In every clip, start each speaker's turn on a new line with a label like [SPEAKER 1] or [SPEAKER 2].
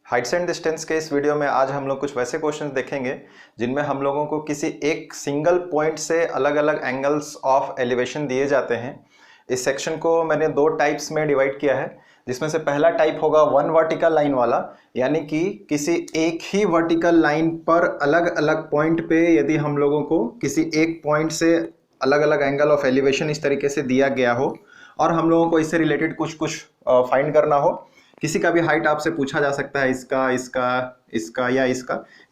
[SPEAKER 1] Heights and distance के इस video में आज हम लोग कुछ वैसे क्वेश्चंस देखेंगे जिनमें हम लोगों को किसी एक सिंगल पॉइंट से अलग अलग एंगल्स ऑफ एलिवेशन दिए जाते हैं। इस सेक्शन को मैंने दो टाइप्स में डिवाइड किया है, जिसमें से पहला टाइप होगा वन वर्टिकल लाइन वाला, यानी कि किसी एक ही वर्टिकल लाइन पर अलग अलग पॉइंट पे यदि हम लोगों को किसी एक पॉइंट से अलग अलग एंगल ऑफ एलिवेशन इस तरीके से दिया गया हो और हम लोगों को इससे रिलेटेड कुछ फाइंड करना हो। किसी का भी हाइट आपसे पूछा जा सकता है, इसका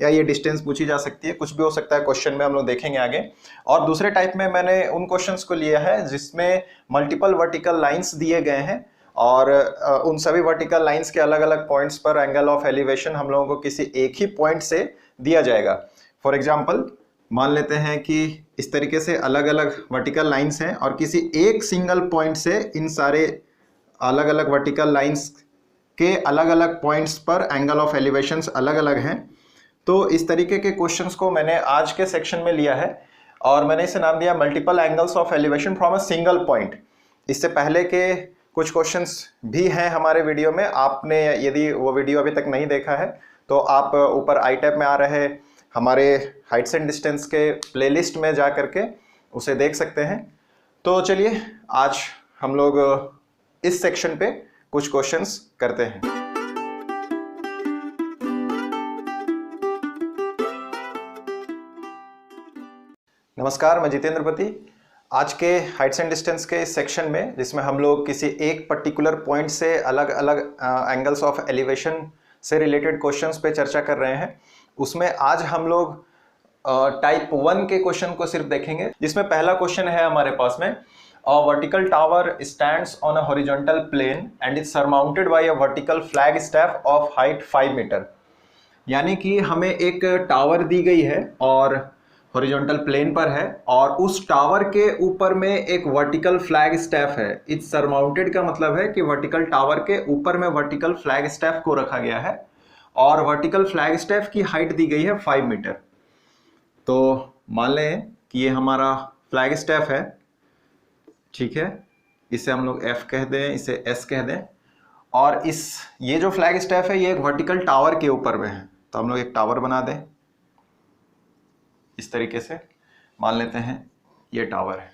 [SPEAKER 1] या ये डिस्टेंस पूछी जा सकती है, कुछ भी हो सकता है क्वेश्चन में, हम लोग देखेंगे आगे। और दूसरे टाइप में मैंने उन क्वेश्चंस को लिया है जिसमें मल्टीपल वर्टिकल लाइंस दिए गए हैं और उन सभी वर्टिकल लाइंस के अलग अलग पॉइंट्स पर एंगल ऑफ एलिवेशन हम लोगों को किसी एक ही पॉइंट से दिया जाएगा। फॉर एग्जाम्पल मान लेते हैं कि इस तरीके से अलग अलग वर्टिकल लाइंस हैं और किसी एक सिंगल पॉइंट से इन सारे अलग अलग वर्टिकल लाइंस के अलग अलग पॉइंट्स पर एंगल ऑफ एलिवेशंस अलग अलग हैं। तो इस तरीके के क्वेश्चंस को मैंने आज के सेक्शन में लिया है और मैंने इसे नाम दिया multiple angles of elevation from a single point. इससे पहले के कुछ क्वेश्चंस भी हैं हमारे वीडियो में, आपने यदि वो वीडियो अभी तक नहीं देखा है तो आप ऊपर आई टैब में आ रहे हमारे हाइट्स एंड डिस्टेंस के प्लेलिस्ट में जा करके उसे देख सकते हैं। तो चलिए आज हम लोग इस सेक्शन पे कुछ क्वेश्चंस करते हैं। नमस्कार, मैं जितेंद्र पति। आज के हाइट्स एंड डिस्टेंस के इस सेक्शन में, जिसमें हम लोग किसी एक पर्टिकुलर पॉइंट से अलग अलग एंगल्स ऑफ एलिवेशन से रिलेटेड क्वेश्चंस पे चर्चा कर रहे हैं, उसमें आज हम लोग टाइप 1 के क्वेश्चन को सिर्फ देखेंगे, जिसमें पहला क्वेश्चन है हमारे पास में A vertical tower stands on a horizontal plane and is surmounted by a vertical flag staff of height 5 metre. यानी कि हमें एक टावर दी गई है और हॉरिजॉन्टल प्लेन पर है और उस टावर के ऊपर में एक वर्टिकल फ्लैग स्टैफ है। इट्स सरमाउंटेड का मतलब है कि वर्टिकल टावर के ऊपर में वर्टिकल फ्लैग स्टैफ को रखा गया है और वर्टिकल फ्लैग स्टैफ की हाइट दी गई है 5 मीटर। तो मान लें कि ये हमारा फ्लैग स्टैफ है, ठीक है, इसे हम लोग F कह दें, इसे S कह दें, और ये जो फ्लैग स्टैफ है ये एक वर्टिकल टावर के ऊपर में है। तो हम लोग एक टावर बना दें इस तरीके से, मान लेते हैं ये टावर है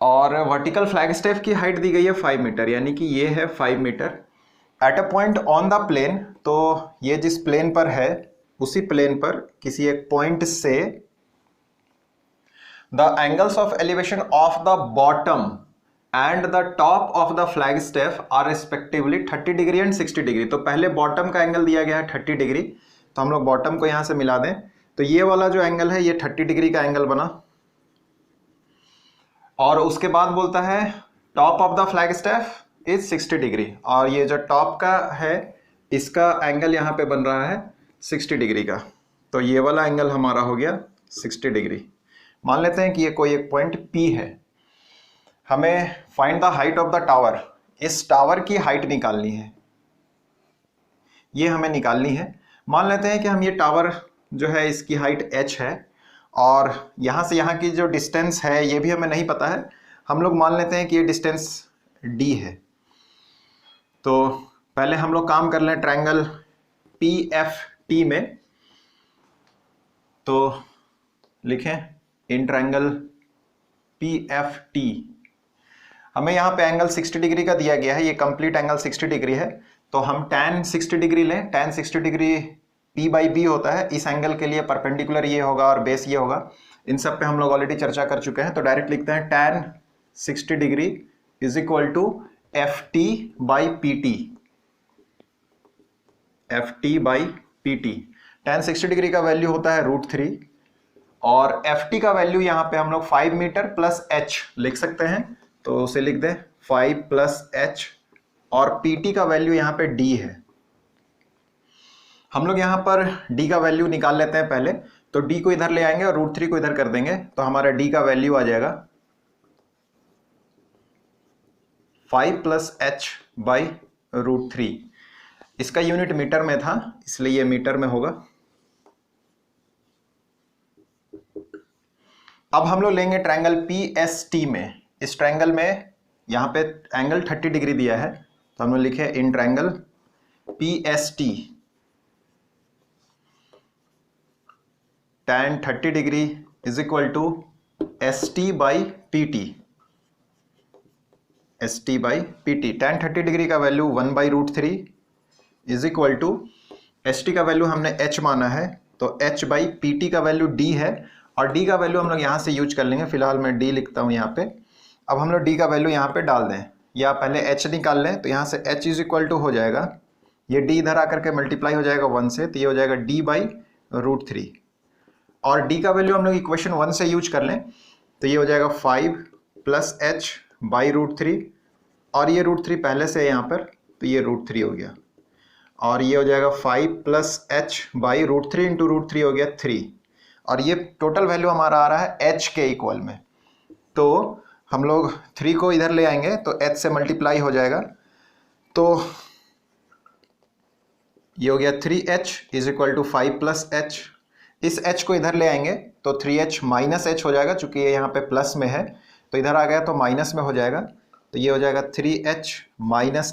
[SPEAKER 1] और वर्टिकल फ्लैग स्टैफ की हाइट दी गई है 5 मीटर, यानी कि ये है 5 metre. At a point on the plane, तो ये जिस प्लेन पर है उसी प्लेन पर किसी एक पॉइंट से the angles of elevation of the bottom and the top of the flag staff are respectively 30 degree and 60 degree. तो पहले बॉटम का एंगल दिया गया है 30 डिग्री, तो हम लोग बॉटम को यहां से मिला दें तो ये वाला जो एंगल है ये 30 डिग्री का एंगल बना। और उसके बाद बोलता है top of the flag staff is 60 degree, और ये जो टॉप का है इसका एंगल यहाँ पे बन रहा है 60 डिग्री का। तो ये वाला एंगल हमारा हो गया 60 डिग्री। मान लेते हैं कि ये कोई एक पॉइंट P है। हमें find the height of the tower, इस टावर की हाइट निकालनी है, ये हमें निकालनी है। मान लेते हैं कि हम ये टावर जो है इसकी हाइट h है और यहाँ से यहाँ की जो डिस्टेंस है ये भी हमें नहीं पता है, हम लोग मान लेते हैं कि ये डिस्टेंस d है। तो पहले हम लोग काम कर लें ट्रायंगल PFT में, तो लिखें इन ट्रायंगल PFT हमें यहाँ पे एंगल 60 डिग्री का दिया गया है, ये कंप्लीट एंगल 60 डिग्री है। तो हम tan 60 डिग्री लें, tan 60 डिग्री P/B होता है, इस एंगल के लिए परपेंडिकुलर ये होगा और बेस ये होगा। इन सब पे हम लोग ऑलरेडी चर्चा कर चुके हैं, तो डायरेक्ट लिखते हैं tan 60 degree is equal to FT/PT। FT/PT, tan 60 degree का वैल्यू होता है √3 और FT का वैल्यू यहाँ पे हम लोग 5 मीटर प्लस h लिख सकते हैं, तो उसे लिख दें 5 प्लस h, और PT का वैल्यू यहाँ पे d है। हम लोग यहाँ पर d का वैल्यू निकाल लेते हैं पहले, तो d को इधर ले आएंगे और √3 को इधर कर देंगे, तो हमारा d का वैल्यू आ जाएगा 5 प्लस h/√3। इसका यूनिट मीटर में था इसलिए ये मीटर में होगा। अब हम लोग लेंगे ट्रायंगल PST में। इस ट्रायंगल में यहाँ पे एंगल 30 डिग्री दिया है, तो हम लोग लिखे in triangle PST tan 30 degree is equal to ST by PT। ST by PT tan 30 degree का value 1/√3 is equal to ST का वैल्यू हमने H माना है तो H बाई PT का वैल्यू D है, और D का वैल्यू हम लोग यहाँ से यूज कर लेंगे। फिलहाल मैं D लिखता हूँ यहाँ पे। अब हम लोग D का वैल्यू यहाँ पे डाल दें, या पहले H निकाल लें, तो यहाँ से H इज इक्वल टू हो जाएगा, ये D इधर आकर के मल्टीप्लाई हो जाएगा 1 से, तो ये हो जाएगा D/√3, और D का वैल्यू हम लोग इक्वेशन 1 से यूज कर लें तो ये हो जाएगा 5 + H/√3, और ये √3 पहले से है यहाँ पर, तो ये √3 हो गया, और ये हो जाएगा 5 + H/√3 इंटू √3 हो गया 3, और ये टोटल वैल्यू हमारा आ रहा है H के इक्वल में। तो हम लोग 3 को इधर ले आएंगे तो H से मल्टीप्लाई हो जाएगा, तो ये हो गया 3H is equal to 5 + H। इस H को इधर ले आएंगे तो 3H - H हो जाएगा, चूंकि ये यहाँ पे प्लस में है तो इधर आ गया तो माइनस में हो जाएगा, तो ये हो जाएगा 3H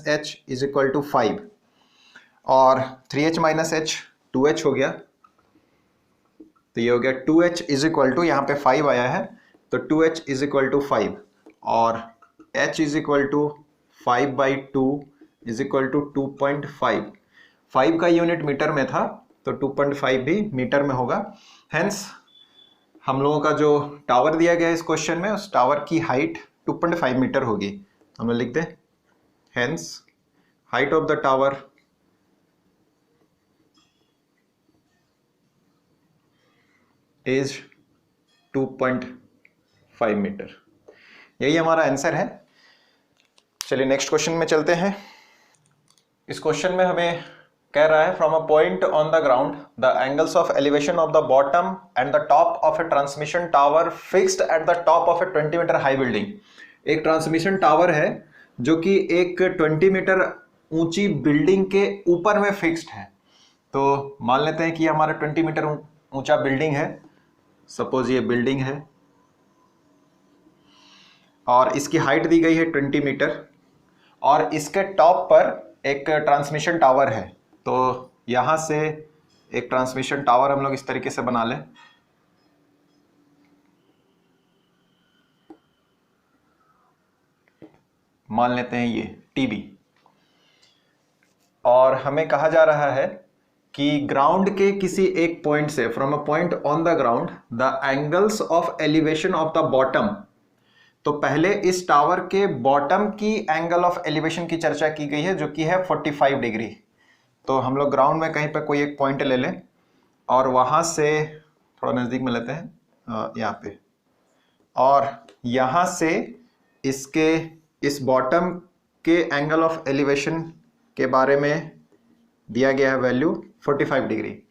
[SPEAKER 1] - H is equal to 5, और 3H - H 2H हो गया, तो ये हो गया 2H इज इक्वल टू, यहाँ पे 5 आया है तो 2H इज इक्वल टू 5, और H is equal to 5/2 is equal to 2.5। 5 का यूनिट मीटर में था तो 2.5 भी मीटर में होगा। हेंस हम लोगों का जो टावर दिया गया है इस क्वेश्चन में, उस टावर की हाइट 2.5 मीटर होगी। हम लोग लिख दें, hence height of the tower is 2.5 metre. यही हमारा आंसर है। चलिए नेक्स्ट क्वेश्चन में चलते हैं। इस क्वेश्चन में हमें कह रहा है, from a point on the ground the angles of elevation of the bottom and the top of a transmission tower fixed at the top of a 20 metre high building. एक ट्रांसमिशन टावर है जो कि एक 20 metre ऊंची building के ऊपर में fixed है। तो मान लेते हैं कि हमारा 20 मीटर ऊंचा बिल्डिंग है, सपोज ये बिल्डिंग है और इसकी हाइट दी गई है 20 मीटर, और इसके टॉप पर एक ट्रांसमिशन टावर है। तो यहां से एक ट्रांसमिशन टावर हम लोग इस तरीके से बना लें, मान लेते हैं ये TB, और हमें कहा जा रहा है कि ग्राउंड के किसी एक पॉइंट से, from a point on the ground the angles of elevation of the bottom. तो पहले इस टावर के बॉटम की एंगल ऑफ एलिवेशन की चर्चा की गई है जो कि है 45 डिग्री। तो हम लोग ग्राउंड में कहीं पर कोई एक पॉइंट ले लें और वहां से थोड़ा नज़दीक में लेते हैं यहाँ पे, और यहाँ से इसके इस बॉटम के एंगल ऑफ एलिवेशन के बारे में दिया गया है वैल्यू 45 डिग्री,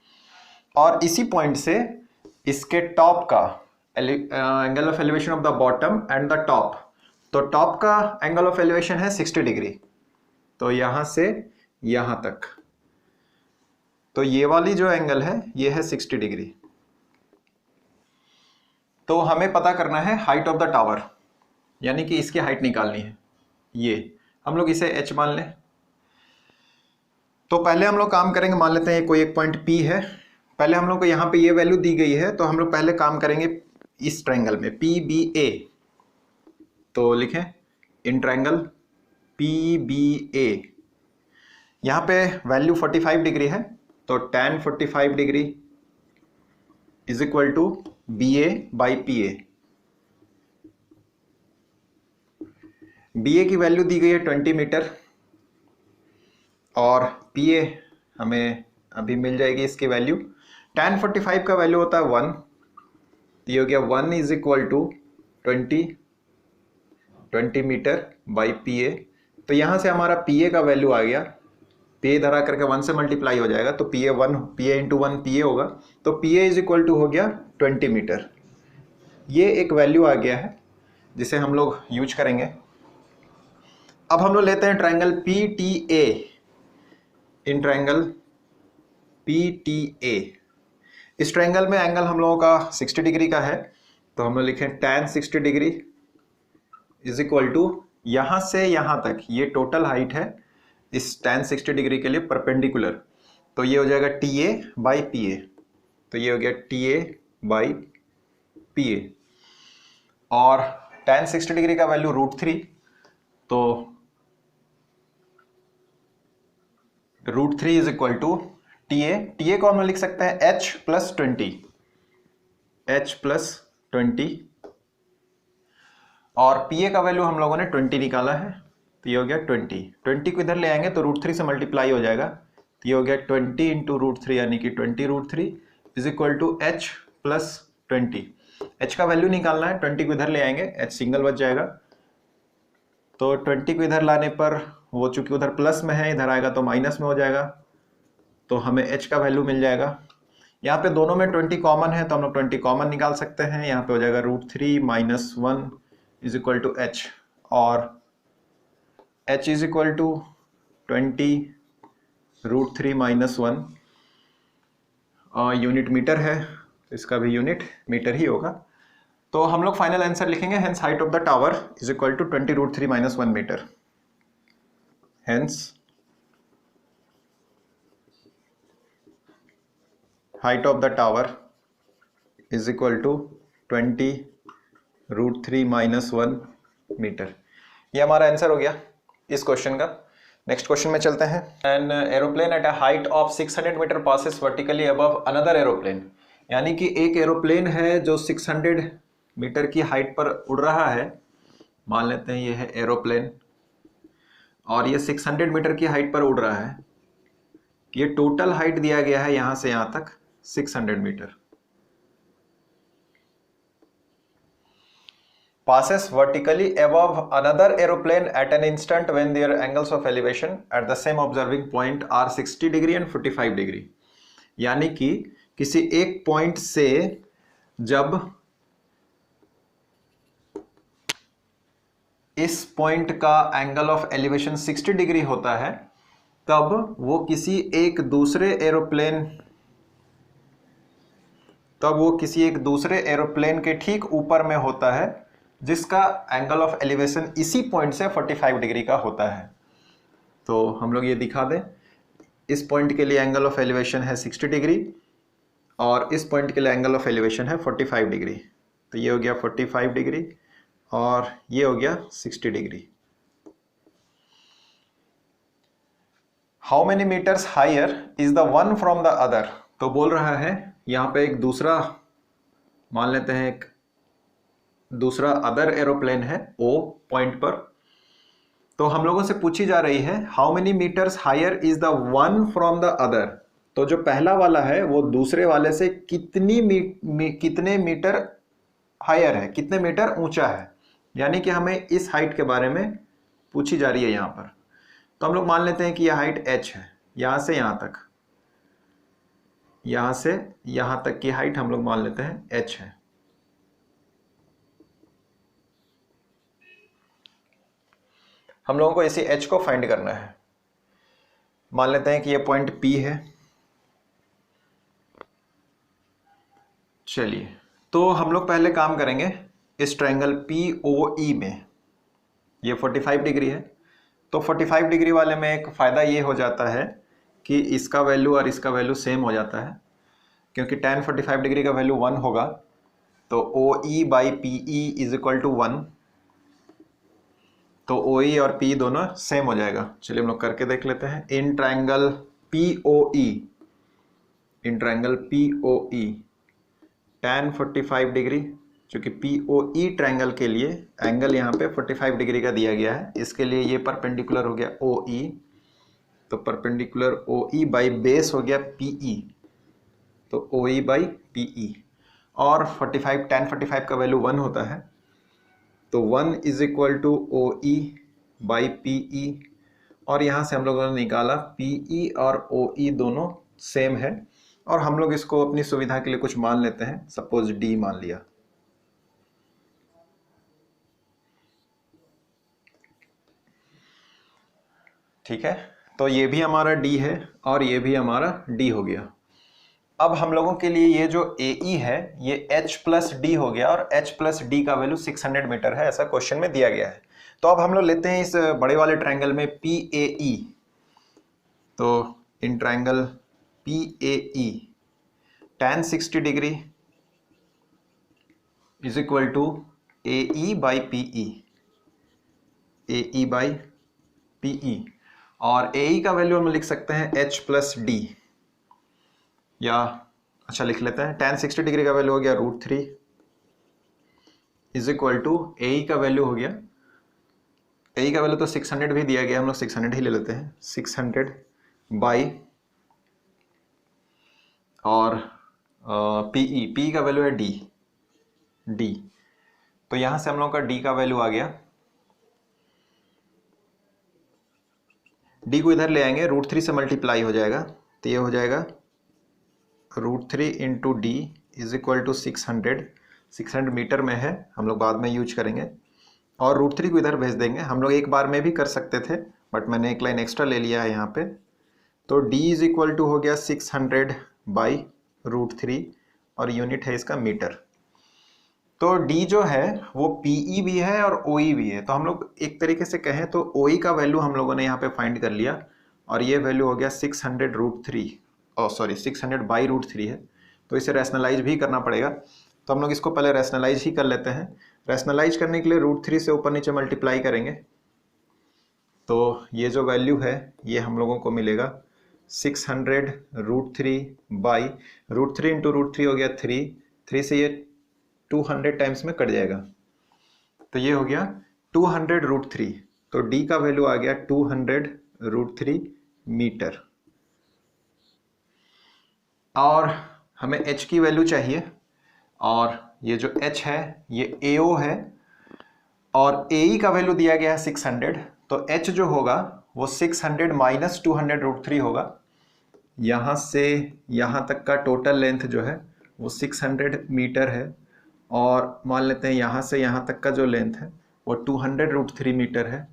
[SPEAKER 1] और इसी पॉइंट से इसके टॉप का angle of elevation of the bottom and the top, तो टॉप का एंगल ऑफ एलिवेशन है 60 डिग्री, तो यहां से यहां तक, तो ये वाली जो एंगल है ये है 60 डिग्री। तो हमें पता करना है हाइट ऑफ द टावर, यानी कि इसकी हाइट निकालनी है। ये हम लोग इसे H मान लें। तो पहले हम लोग काम करेंगे, मान लेते हैं कोई एक पॉइंट P है, पहले हम लोग को यहाँ पे ये वैल्यू दी गई है, तो हम लोग पहले काम करेंगे इस ट्रायंगल में PBA। तो लिखें इन ट्रायंगल PBA, यहाँ पे वैल्यू 45 डिग्री है, तो tan 45 degree is equal to BA/PA। BA की वैल्यू दी गई है 20 मीटर, और PA हमें अभी मिल जाएगी इसकी वैल्यू। tan 45 का वैल्यू होता है 1, तो ये हो गया 1 is equal to 20 metre by PA। तो यहाँ से हमारा PA का वैल्यू आ गया, PA इधर आकर के 1 से मल्टीप्लाई हो जाएगा, तो PA इंटू 1 PA होगा, तो PA इज इक्वल टू हो गया 20 मीटर। ये एक वैल्यू आ गया है जिसे हम लोग यूज करेंगे। अब हम लोग लेते हैं triangle PTA। In triangle PTA, इस ट्रायंगल में एंगल हम लोगों का 60 डिग्री का है, तो हम लोग लिखें tan 60 degree is equal to, यहां से यहां तक ये टोटल हाइट है, इस tan 60 डिग्री के लिए परपेंडिकुलर, तो ये हो जाएगा TA बाई PA, तो ये हो गया TA बाई PA। और tan 60 डिग्री का वैल्यू √3, तो √3 इज इक्वल टू TA को हम लिख सकते हैं H प्लस 20, और PA का वैल्यू हम लोगों ने 20 निकाला है, तो ये हो गया 20 को इधर ले आएंगे तो √3 से मल्टीप्लाई हो जाएगा, तो ये हो गया 20 इंटू √3 यानी कि 20√3 is equal to H plus 20। H का वैल्यू निकालना है, 20 को इधर ले आएंगे, H सिंगल बच जाएगा, तो 20 को इधर लाने पर वो चूंकि उधर प्लस में है, इधर आएगा तो माइनस में हो जाएगा, तो हमें H का वैल्यू मिल जाएगा। यहाँ पे दोनों में 20 कॉमन है तो हम लोग 20 कॉमन निकाल सकते हैं, यहाँ पे हो जाएगा √3 minus 1 is equal to H, और H is equal to 20 √3 minus 1, unit metre है, इसका भी यूनिट मीटर ही होगा, तो हम लोग फाइनल आंसर लिखेंगे hence height of the tower is equal to 20 √3 minus 1 metre. Hence height of the tower is equal to 20 √3 minus 1 metre. ये हमारा आंसर हो गया इस क्वेश्चन का। नेक्स्ट क्वेश्चन में चलते हैं। An aeroplane at a height of 600 metre passes vertically above another aeroplane, यानी कि एक एरोप्लेन है जो 600 मीटर की हाइट पर उड़ रहा है, मान लेते हैं ये है एरोप्लेन, और ये 600 मीटर की हाइट पर उड़ रहा है। ये टोटल हाइट दिया गया है यहां से यहां तक 600 metre. passes vertically above another aeroplane at an instant when their angles of elevation at the same observing point are 60 degree and 45 degree, यानी कि किसी एक पॉइंट से जब इस पॉइंट का एंगल ऑफ एलिवेशन 60 डिग्री होता है, तब वो किसी एक दूसरे एरोप्लेन के ठीक ऊपर में होता है, जिसका एंगल ऑफ एलिवेशन इसी पॉइंट से 45 डिग्री का होता है। तो हम लोग ये दिखा दें, इस पॉइंट के लिए एंगल ऑफ एलिवेशन है 60 डिग्री और इस पॉइंट के लिए एंगल ऑफ एलिवेशन है 45 डिग्री, तो ये हो गया 45 डिग्री और ये हो गया 60 degree. How many metres higher is the one from the other, तो बोल रहा है यहाँ पे एक दूसरा, मान लेते हैं एक दूसरा अदर एरोप्लेन है ओ पॉइंट पर, तो हम लोगों से पूछी जा रही है how many metres higher is the one from the other, तो जो पहला वाला है वो दूसरे वाले से कितने मीटर हायर है, कितने मीटर ऊंचा है, यानी कि हमें इस हाइट के बारे में पूछी जा रही है यहाँ पर। तो हम लोग मान लेते हैं कि यह हाइट h है, यहाँ से यहाँ तक, यहाँ से यहाँ तक की हाइट हम लोग मान लेते हैं h है। हम लोगों को इसी h को फाइंड करना है। मान लेते हैं कि ये पॉइंट P है। चलिए, तो हम लोग पहले काम करेंगे इस ट्रायंगल POE में। ये 45 डिग्री है, तो 45 डिग्री वाले में एक फ़ायदा ये हो जाता है कि इसका वैल्यू और इसका वैल्यू सेम हो जाता है, क्योंकि tan 45 डिग्री का वैल्यू 1 होगा, तो OE by PE is equal to 1, तो OE और PE दोनों सेम हो जाएगा। चलिए हम लोग करके देख लेते हैं। In triangle POE tan 45 degree, चूँकि POE ट्रायंगल के लिए एंगल यहाँ पे 45 डिग्री का दिया गया है, इसके लिए ये परपेंडिकुलर हो गया OE, तो परपेंडिकुलर OE बाई बेस हो गया PE, तो OE बाई PE, और 45 tan 45 का वैल्यू 1 होता है, तो 1 is equal to OE by PE, और यहाँ से हम लोगों ने निकाला PE और OE दोनों सेम है, और हम लोग इसको अपनी सुविधा के लिए कुछ मान लेते हैं, सपोज D मान लिया। ठीक है, तो ये भी हमारा D है और ये भी हमारा D हो गया। अब हम लोगों के लिए ये जो AE है ये H प्लस D हो गया, और H प्लस D का वैल्यू 600 मीटर है, ऐसा क्वेश्चन में दिया गया है। तो अब हम लोग लेते हैं इस बड़े वाले ट्रायंगल में PAE। तो in triangle PAE tan 60 degree is equal to AE by PE, AE by PE, और AE का वैल्यू हम लिख सकते हैं H प्लस D, या अच्छा लिख लेते हैं tan 60 डिग्री का वैल्यू हो गया √3 इज इक्वल टू AE का वैल्यू हो गया, AE का वैल्यू तो 600 भी दिया गया, हम लोग 600 ही ले लेते हैं, 600 बाई और PE का वैल्यू है D, तो यहां से हम लोग का D का वैल्यू आ गया, D को इधर ले आएंगे, √3 से मल्टीप्लाई हो जाएगा, तो ये हो जाएगा √3 into D is equal to 600 metre में है, हम लोग बाद में यूज करेंगे, और √3 को इधर भेज देंगे। हम लोग एक बार में भी कर सकते थे बट मैंने एक लाइन एक्स्ट्रा ले लिया है यहाँ पे, तो D इज इक्वल टू हो गया 600 बाई √3 और यूनिट है इसका मीटर। तो D जो है वो PE भी है और OE भी है, तो हम लोग एक तरीके से कहें तो OE का वैल्यू हम लोगों ने यहाँ पे फाइंड कर लिया, और ये वैल्यू हो गया 600 बाई √3 है, तो इसे रैशनलाइज भी करना पड़ेगा, तो हम लोग इसको पहले रैशनलाइज ही कर लेते हैं। रैशनलाइज करने के लिए √3 से ऊपर नीचे मल्टीप्लाई करेंगे, तो ये जो वैल्यू है ये हम लोगों को मिलेगा 600 √3 बाई √3 इंटू √3 हो गया 3 से ये 200 टाइम्स में कट जाएगा, तो ये हो गया 200 √3, तो D का वैल्यू आ गया 200 √3 मीटर, और हमें H की वैल्यू चाहिए, और ये जो H है ये AO है और AE का वैल्यू दिया गया है 600, तो H जो होगा वो 600 माइनस 200 √3 होगा, यहाँ से यहाँ तक का टोटल लेंथ जो है वो 600 मीटर है, और मान लेते हैं यहाँ से यहाँ तक का जो लेंथ है वो 200 √3 मीटर है,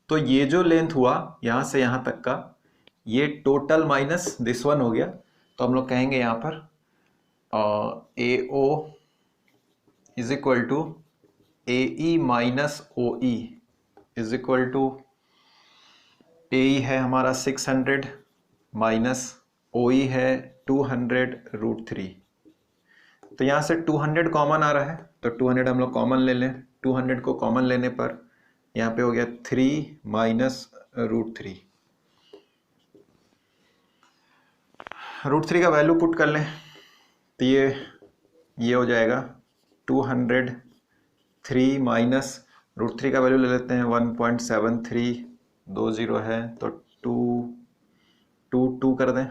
[SPEAKER 1] तो ये जो लेंथ हुआ यहाँ से यहाँ तक का ये टोटल माइनस दिस वन हो गया, तो हम लोग कहेंगे यहाँ पर AO is equal to AE minus OE is equal to AE है हमारा 600 माइनस OE है 200 √3, तो यहाँ से 200 कॉमन आ रहा है, तो 200 हम लोग कॉमन ले लें, 200 को कॉमन लेने पर यहाँ पे हो गया 3 माइनस √3, √3 का वैल्यू पुट कर लें, तो ये हो जाएगा 203 माइनस √3 का वैल्यू ले लेते हैं 1.7320 है, तो 2 कर दें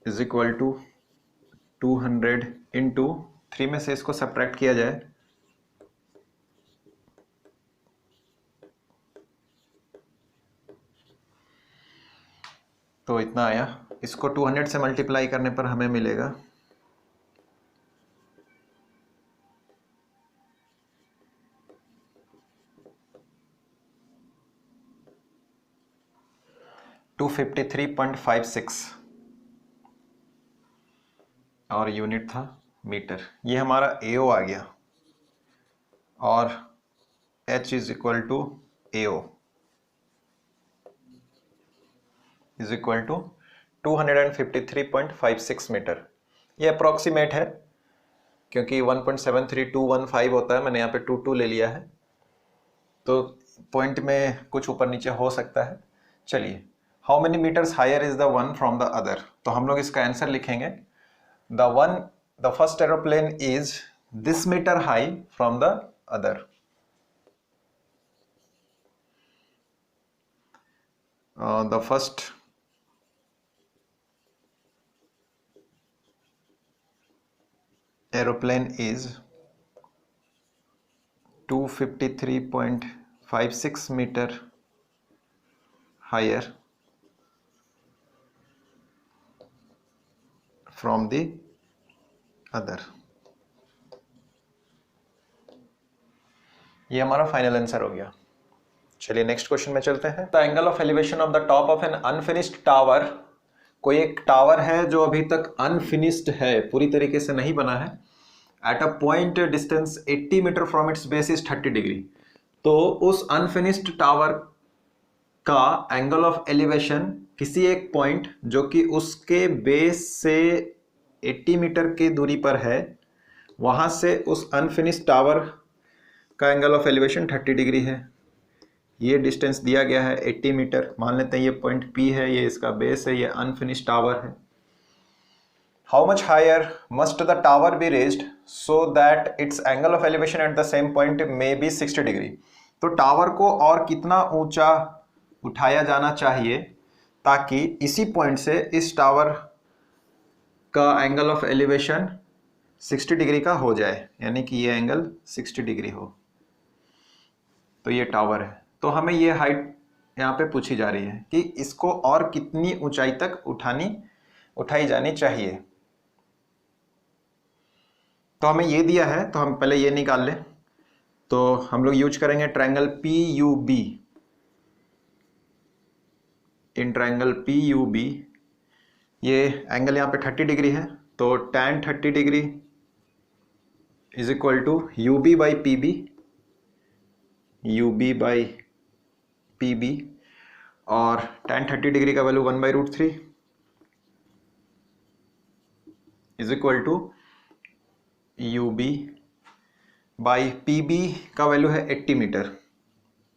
[SPEAKER 1] इज इक्वल टू 200 इंटू 3 में से इसको सब्ट्रैक्ट किया जाए तो इतना आया, इसको 200 से मल्टीप्लाई करने पर हमें मिलेगा 253.56 और यूनिट था मीटर। ये हमारा AO आ गया और H is equal to AO is equal to 253.56 metre. ये अप्रॉक्सीमेट है क्योंकि 1.73215 होता है, मैंने यहाँ पे 22 ले लिया है, तो पॉइंट में कुछ ऊपर नीचे हो सकता है। चलिए, how many metres higher is the one from the other, तो हम लोग इसका आंसर लिखेंगे the first aeroplane is this metre high from the other. The first aeroplane is 253.56 meter higher from the other। ये हमारा फाइनल आंसर हो गया। चलिए नेक्स्ट क्वेश्चन में चलते हैं। The angle of elevation of the top of an unfinished tower, कोई एक टावर है जो अभी तक अनफिनिश्ड है, पूरी तरीके से नहीं बना है, at a point distance 80 metre from its base is 30 degree. तो उस अनफिनिश्ड टावर का एंगल ऑफ एलिवेशन किसी एक पॉइंट जो कि उसके बेस से 80 मीटर की दूरी पर है, वहां से उस अनफिनिश्ड टावर का एंगल ऑफ एलिवेशन 30 डिग्री है। ये डिस्टेंस दिया गया है 80 मीटर। मान लेते हैं ये पॉइंट P है, ये इसका बेस है, ये अनफिनिश्ड टावर है। How much higher must the tower be raised so that its angle of elevation at the same point may be 60 degree. तो टावर को और कितना ऊंचा उठाया जाना चाहिए ताकि इसी पॉइंट से इस टावर का एंगल ऑफ एलिवेशन 60 डिग्री का हो जाए, यानी कि ये एंगल 60 डिग्री हो। तो ये टावर है, तो हमें ये हाइट यहाँ पे पूछी जा रही है कि इसको और कितनी ऊंचाई तक उठाई जानी चाहिए। तो हमें ये दिया है, तो हम पहले ये निकाल लें। तो हम लोग यूज करेंगे triangle PUB। In triangle PUB ये एंगल यहाँ पे 30 डिग्री है, तो tan 30 degree is equal to UB by PB, UB by PB, और tan 30 डिग्री का value 1/√3 is equal to UB by PB का वैल्यू है 80 मीटर,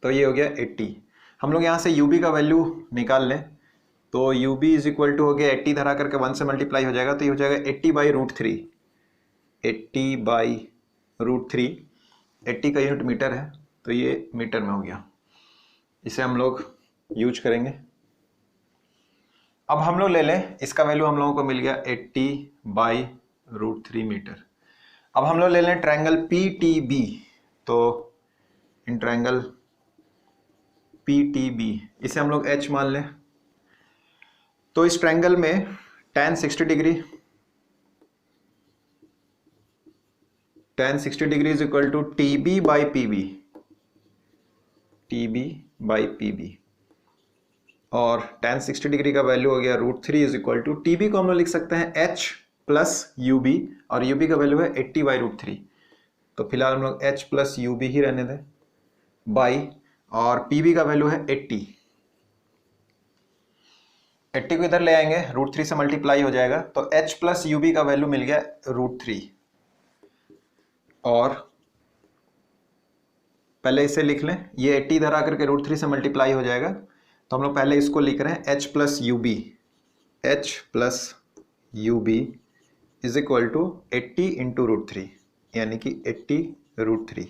[SPEAKER 1] तो ये हो गया 80। हम लोग यहाँ से UB का वैल्यू निकाल लें, तो UB इज इक्वल टू हो गया 80 धरा करके 1 से मल्टीप्लाई हो जाएगा, तो ये हो जाएगा 80/√3। 80/√3, 80 का यूनिट मीटर है, तो ये मीटर में हो गया। इसे हम लोग यूज करेंगे। अब हम लोग ले लें, इसका वैल्यू हम लोगों को मिल गया 80/√3 मीटर। अब हम लोग ले लें ट्रायंगल PTB। तो इन ट्रायंगल PTB इसे हम लोग H मान लें। तो इस ट्रायंगल में tan 60 degree is equal to TB by PB, TB by PB, और tan 60 डिग्री का वैल्यू हो गया √3 इज इक्वल टू, TB को हम लोग लिख सकते हैं H प्लस UB, और UB का वैल्यू है 80/√3। तो फिलहाल हम लोग H प्लस UB ही रहने दें, बाई, और PB का वैल्यू है 80। 80 को इधर ले आएंगे, √3 से मल्टीप्लाई हो जाएगा, तो H प्लस UB का वैल्यू मिल गया √3। और पहले इसे लिख लें, ये 80 इधर आकर के √3 से मल्टीप्लाई हो जाएगा, तो हम लोग पहले इसको लिख रहे हैं H plus UB, H plus UB is equal to 80 into √3, यानी कि 80√3,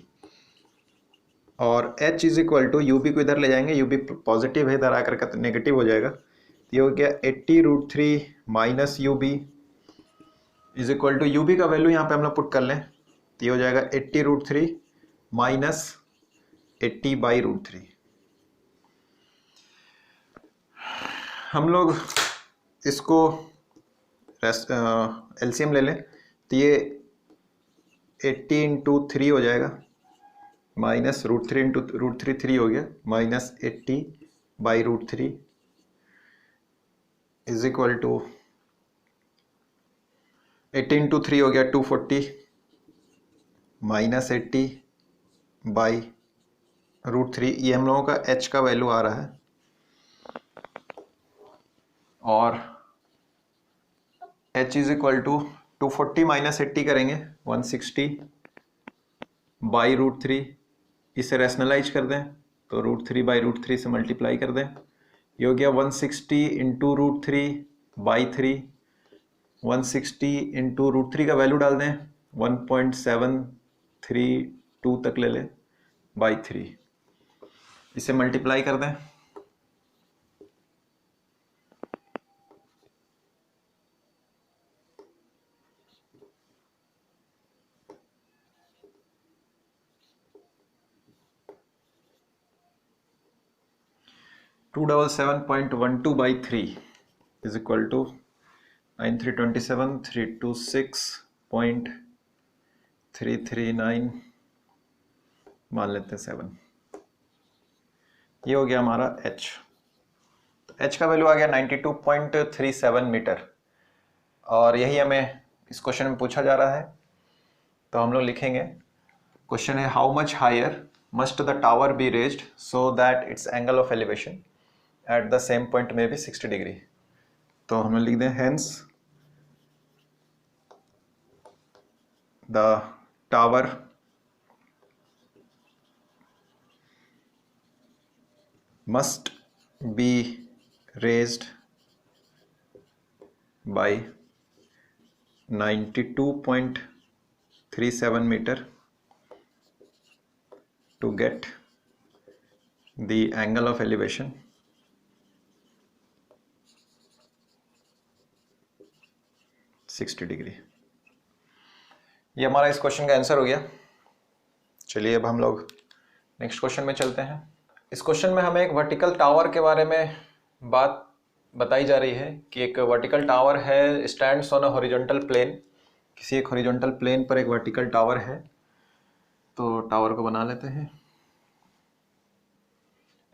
[SPEAKER 1] और H is equal to UB को इधर ले जाएंगे, UB पॉजिटिव है, इधर आकर का नेगेटिव हो जाएगा, ये हो गया 80√3 minus UB is equal to, UB का वैल्यू यहाँ पे हम लोग पुट कर लें, तो ये हो जाएगा 80√3 माइनस 80/√3। हम लोग इसको LCM ले लें, तो ये 80 इंटू 3 हो जाएगा, माइनस √3 इंटू √3 3 हो गया, minus 80/√3 is equal to 80 into 3 हो गया 240, माइनस 80/√3, ये हम लोगों का H का वैल्यू आ रहा है, और H is equal to 240 minus 80 करेंगे 160/√3, इसे रैशनलाइज कर दें तो √3/√3 से मल्टीप्लाई कर दें, ये हो गया 160 इंटू √3/3, 160 इंटू √3 का वैल्यू डाल दें 1.732 तक ले लें बाई 3, इसे मल्टीप्लाई कर दें, टू 7.12/3 इज इक्वल टू 9327 326.339 मान लेते हैं 7। ये हो गया हमारा H। तो H का वैल्यू आ गया 92.37 मीटर, और यही हमें इस क्वेश्चन में पूछा जा रहा है। तो हम लोग लिखेंगे, क्वेश्चन है how much higher must the tower be raised so that its angle of elevation at the same point may be 60 degree. तो हमें लिख दें hence the tower must be raised by 92.37 meter to get the angle of elevation 60 degree. ये हमारा इस question का answer हो गया। चलिए अब हम लोग नेक्स्ट क्वेश्चन में चलते हैं। इस क्वेश्चन में हमें एक वर्टिकल टावर के बारे में बात बताई जा रही है कि एक वर्टिकल टावर है, stands on a horizontal plane. किसी एक हॉरिजॉन्टल प्लेन पर एक वर्टिकल टावर है, तो टावर को बना लेते हैं।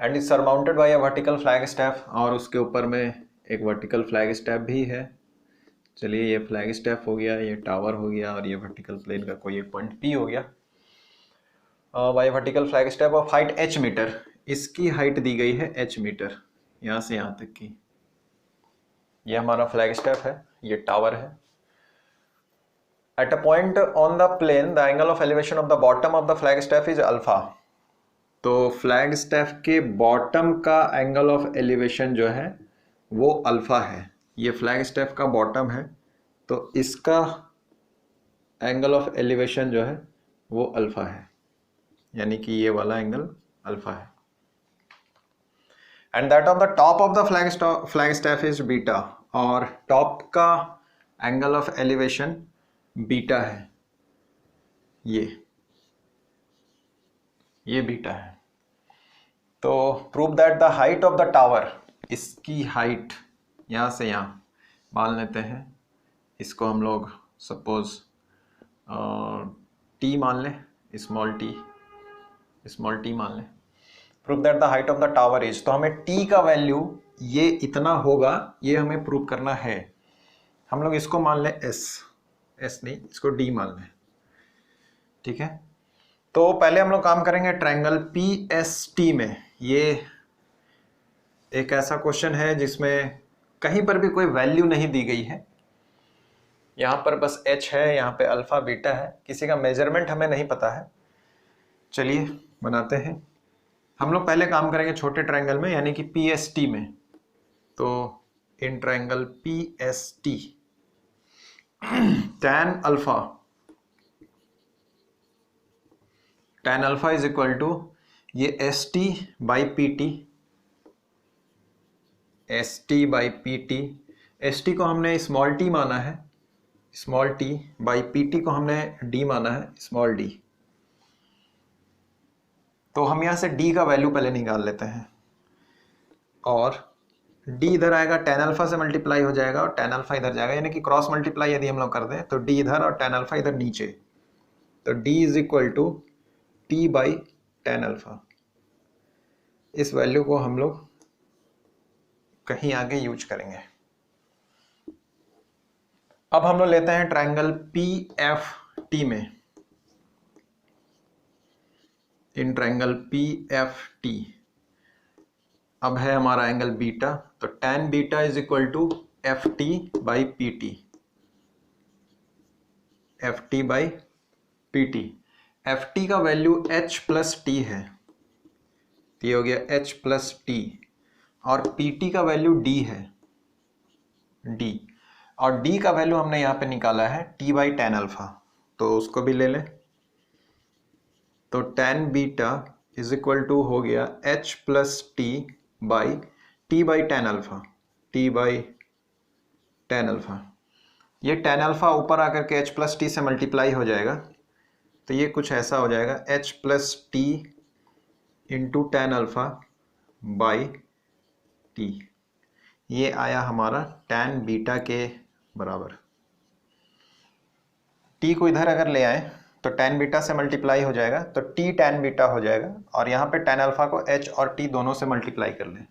[SPEAKER 1] And is surmounted by a vertical flag staff, और उसके ऊपर में एक वर्टिकल फ्लैग स्टैफ भी है। चलिए ये फ्लैग स्टैफ हो गया, ये टावर हो गया, और ये वर्टिकल प्लेन का कोई एक पॉइंट P हो गया। By vertical flag staff of height h metre, इसकी हाइट दी गई है h मीटर, यहाँ से यहाँ तक की। ये हमारा फ्लैग स्टैफ है, ये टावर है। At a point on the plane the angle of elevation of the bottom of the flag staff is alpha. तो फ्लैग स्टैफ के बॉटम का एंगल ऑफ एलिवेशन जो है वो अल्फा है। ये फ्लैग स्टैफ का बॉटम है, तो इसका एंगल ऑफ एलिवेशन जो है वो अल्फा है, यानी कि ये वाला एंगल अल्फा है। And that of the top of the flag staff is beta, और टॉप का एंगल ऑफ एलिवेशन बीटा है। ये बीटा है। तो prove that the height of the tower, इसकी हाइट यहाँ से यहाँ मान लेते हैं, इसको हम लोग सपोज टी मान लें, स्मॉल टी मान लें। Prove that the height of the tower is, तो हमें टी का वैल्यू ये इतना होगा, ये हमें प्रूव करना है। हम लोग इसको मान लें एस नहीं, इसको डी मान लें, ठीक है। तो पहले हम लोग काम करेंगे ट्रायंगल PST में। ये एक ऐसा क्वेश्चन है जिसमें कहीं पर भी कोई वैल्यू नहीं दी गई है, यहाँ पर बस h है, यहाँ पे अल्फा बीटा है, किसी का मेजरमेंट हमें नहीं पता है। चलिए बनाते हैं। हम लोग पहले काम करेंगे छोटे ट्रायंगल में, यानी कि PST में। तो in triangle PST tan alpha is equal to ये ST बाई PT, ST को हमने स्मॉल t माना है, स्मॉल t बाई PT को हमने d माना है, स्मॉल d। तो हम यहाँ से d का वैल्यू पहले निकाल लेते हैं, और d इधर आएगा, tan अल्फा से मल्टीप्लाई हो जाएगा और tan अल्फा इधर जाएगा, यानी कि क्रॉस मल्टीप्लाई यदि हम लोग कर दें तो d इधर और tan अल्फा इधर नीचे, तो d is equal to t by tan alpha. इस वैल्यू को हम लोग कहीं आगे यूज करेंगे। अब हम लोग लेते हैं ट्रायंगल PFT में। इन ट्रायंगल PFT अब है हमारा एंगल बीटा, तो tan beta is equal to FT by PT, FT by PT। FT का वैल्यू H प्लस T है, तो ये हो गया H प्लस T, और PT का वैल्यू D है, D, और D का वैल्यू हमने यहाँ पे निकाला है T बाई tan अल्फा, तो उसको भी ले लें। तो tan beta is equal to हो गया H plus T by T by tan alpha, T by tan alpha. ये tan अल्फा ऊपर आकर के H प्लस T से मल्टीप्लाई हो जाएगा, तो ये कुछ ऐसा हो जाएगा H plus T into tan alpha by T। ये आया हमारा tan बीटा के बराबर। T को इधर अगर ले आए तो tan बीटा से मल्टीप्लाई हो जाएगा, तो T tan बीटा हो जाएगा, और यहाँ पे tan अल्फा को H और T दोनों से मल्टीप्लाई कर लें,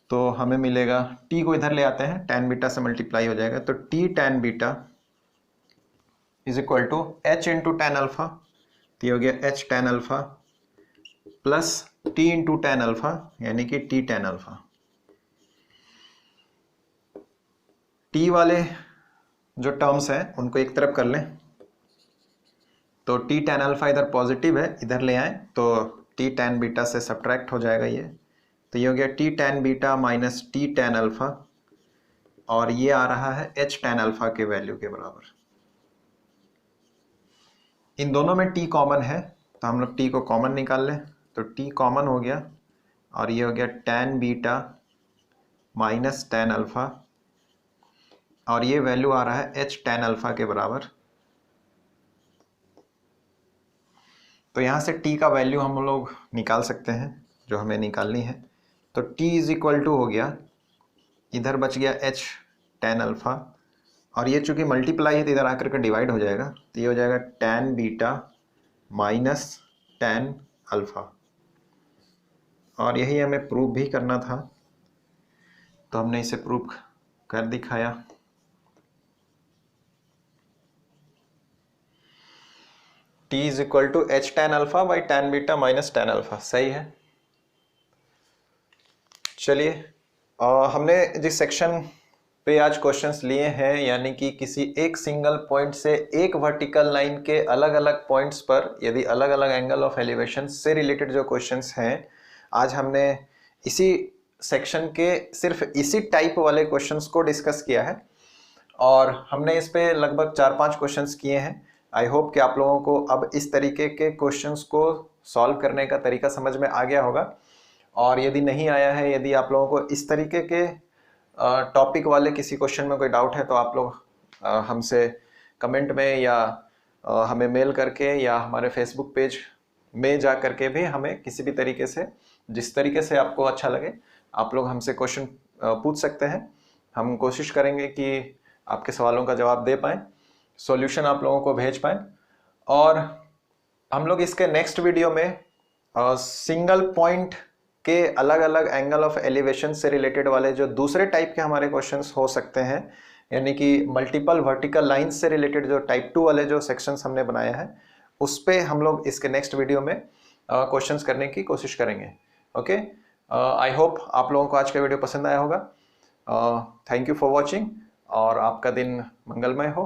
[SPEAKER 1] तो हमें मिलेगा, T को इधर ले आते हैं, tan बीटा से मल्टीप्लाई हो जाएगा, तो T tan beta is equal to H into tan alpha, तो ये हो गया H tan alpha plus T into tan alpha यानी कि टी टेन अल्फा। टी वाले जो टर्म्स हैं उनको एक तरफ कर लें, तो टी टेन अल्फा इधर पॉजिटिव है, इधर ले आए तो टी टेन बीटा से सब्ट्रैक्ट हो जाएगा ये, तो ये हो गया T ten beta minus T tan alpha, और ये आ रहा है एच टेन अल्फा के वैल्यू के बराबर। इन दोनों में टी कॉमन है तो हम लोग टी को कॉमन निकाल लें, तो टी कॉमन हो गया और ये हो गया ten beta minus tan alpha, और ये वैल्यू आ रहा है एच टेन अल्फा के बराबर। तो यहाँ से t का वैल्यू हम लोग निकाल सकते हैं जो हमें निकालनी है, तो t इज इक्वल टू हो गया, इधर बच गया h टेन अल्फा, और ये चूंकि मल्टीप्लाई है तो इधर आकर के डिवाइड हो जाएगा, तो ये हो जाएगा ten beta minus tan alpha, और यही हमें प्रूव भी करना था तो हमने इसे प्रूव कर दिखाया। t is equal to H tan alpha by tan beta minus tan alpha, सही है। चलिए हमने जिस सेक्शन पे आज क्वेश्चंस लिए हैं, यानी कि किसी एक सिंगल पॉइंट से एक वर्टिकल लाइन के अलग अलग पॉइंट्स पर यदि अलग अलग एंगल ऑफ एलिवेशन से रिलेटेड जो क्वेश्चंस हैं, आज हमने इसी सेक्शन के सिर्फ इसी टाइप वाले क्वेश्चंस को डिस्कस किया है, और हमने इस पे लगभग 4-5 क्वेश्चंस किए हैं। आई होप कि आप लोगों को अब इस तरीके के क्वेश्चंस को सॉल्व करने का तरीका समझ में आ गया होगा, और यदि नहीं आया है, यदि आप लोगों को इस तरीके के टॉपिक वाले किसी क्वेश्चन में कोई डाउट है, तो आप लोग हमसे कमेंट में या हमें मेल करके या हमारे फेसबुक पेज में जा करके भी हमें किसी भी तरीके से, जिस तरीके से आपको अच्छा लगे, आप लोग हमसे क्वेश्चन पूछ सकते हैं। हम कोशिश करेंगे कि आपके सवालों का जवाब दे पाएँ, सॉल्यूशन आप लोगों को भेज पाएँ, और हम लोग इसके नेक्स्ट वीडियो में सिंगल पॉइंट के अलग अलग एंगल ऑफ एलिवेशन से रिलेटेड वाले जो दूसरे टाइप के हमारे क्वेश्चंस हो सकते हैं, यानी कि मल्टीपल वर्टिकल लाइंस से रिलेटेड जो टाइप 2 वाले जो सेक्शंस हमने बनाया है, उस पे हम लोग इसके नेक्स्ट वीडियो में क्वेश्चंस करने की कोशिश करेंगे। ओके, आई होप आप लोगों को आज का वीडियो पसंद आया होगा। थैंक यू फॉर वॉचिंग, और आपका दिन मंगलमय हो।